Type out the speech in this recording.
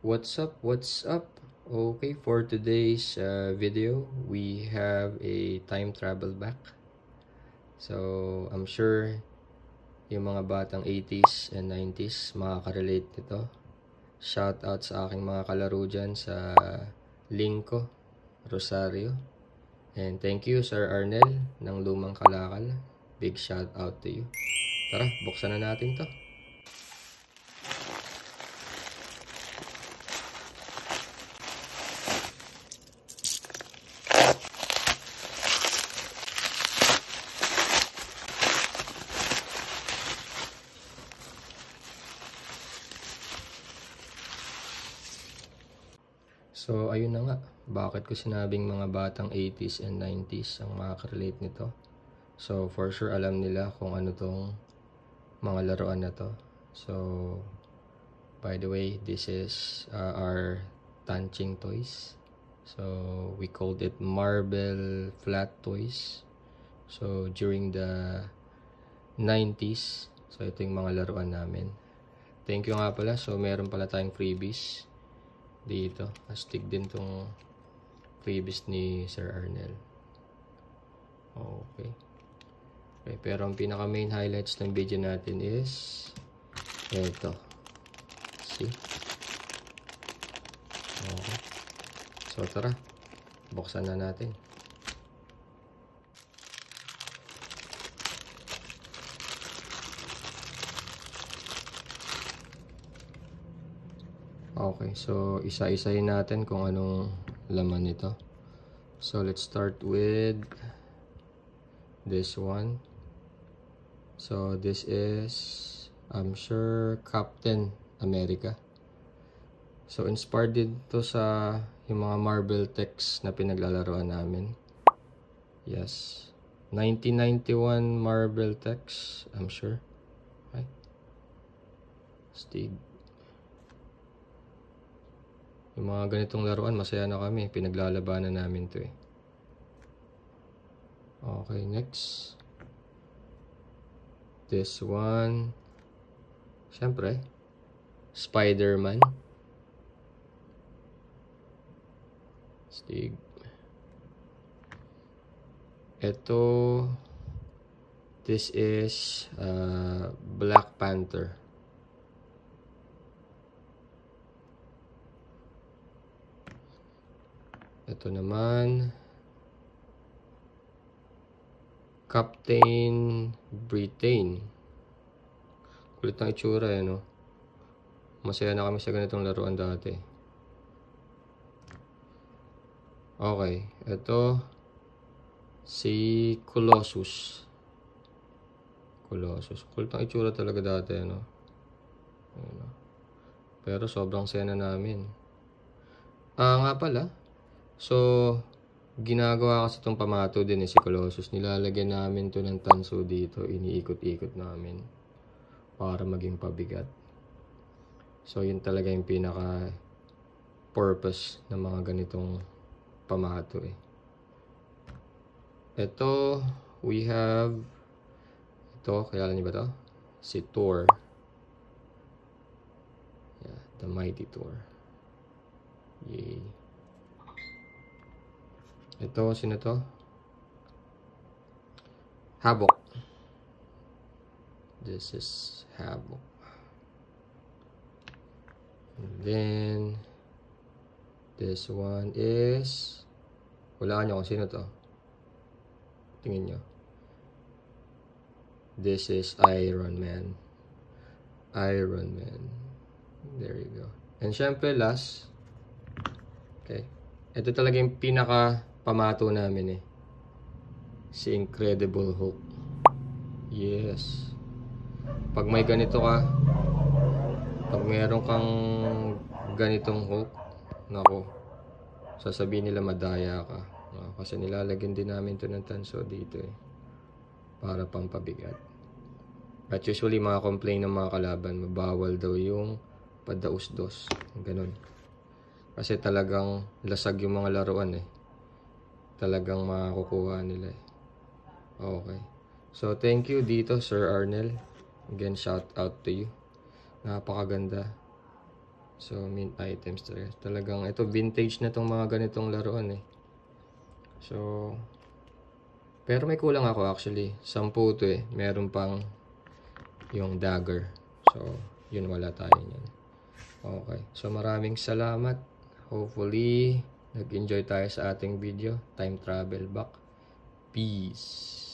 What's up? What's up? Okay, for today's video, we have a time travel back. So, I'm sure yung mga batang 80s and 90s makaka-relate nito. Shout out sa aking mga kalaro dyan sa Lingko, Rosario. And thank you, Sir Arnel, ng Lumang Kalakal. Big shout out to you. Tara, buksan na natin to. So, ayun na nga. Bakit ko sinabing mga batang 80s and 90s ang makaka-relate nito? So, for sure, alam nila kung ano tong mga laruan na to. So, by the way, this is our Tanching toys. So, we called it marble flat toys. So, during the 90s, so ito yung mga laruan namin. Thank you nga pala. So, meron pala tayong freebies dito. Astig din tong freebies ni Sir Arnel. Okay. Pero ang pinaka main highlights ng video natin is ito. See? Okay. So tara, buksan na natin. Okay, so isa-isahin natin kung anong laman nito. So let's start with this one. So this is, I'm sure, Captain America. So inspired din to sa yung mga Marvel techs na pinaglalaroan namin. Yes, 1991 Marvel techs, I'm sure. Okay. Stig. Yung mga ganitong laruan, masaya na kami. Pinaglalabanan namin to eh. Okay, next. This one. Siyempre, Spider-Man. Stig. Ito, this is Black Panther. Ito naman, Captain Britain. Kulit ng itsura eh, no? Masaya na kami sa ganitong laruan dati. Okay, ito si Colossus. Kulit ng itsura talaga dati, no? Pero sobrang saya na namin. Nga pala. So, ginagawa kasi itong pamato din si Colossus. Nilalagyan namin to ng tanso dito. Iniikot-ikot namin para maging pabigat. So, yun talaga yung pinaka-purpose ng mga ganitong pamato eh. Ito, we have, ito, kilala niyo ba to? Si Thor. Yeah, the mighty Thor. Yay. Ito, sino to? Havok. This is Havok. And then, this one is, hulaan nyo kung sino to. Tingin nyo. This is Iron Man. Iron Man. There you go. And syempre, last, okay. Ito talaga yung pinaka pamato namin eh. Si Incredible Hulk. Yes. Pag may ganito ka, pag mayroon kang ganitong Hulk, nako, sasabihin nila madaya ka. Kasi nilalagyan din namin to ng tanso dito eh. Para pampabigat. At usually mga complain ng mga kalaban, mabawal daw yung padaus-dos. Ganun. Kasi talagang lasag yung mga laruan eh. Talagang makukuha nila eh. Okay. So, thank you dito, Sir Arnel. Again, shout out to you. Napakaganda. So, mint items talaga. Talagang ito, vintage na tong mga ganitong laruan eh. So, pero may kulang ako actually. 10 to eh. Meron pang yung dagger. So, yun wala tayo niyan. Okay. So, maraming salamat. Hopefully, nag-enjoy tayo sa ating video. Time travel back. Peace.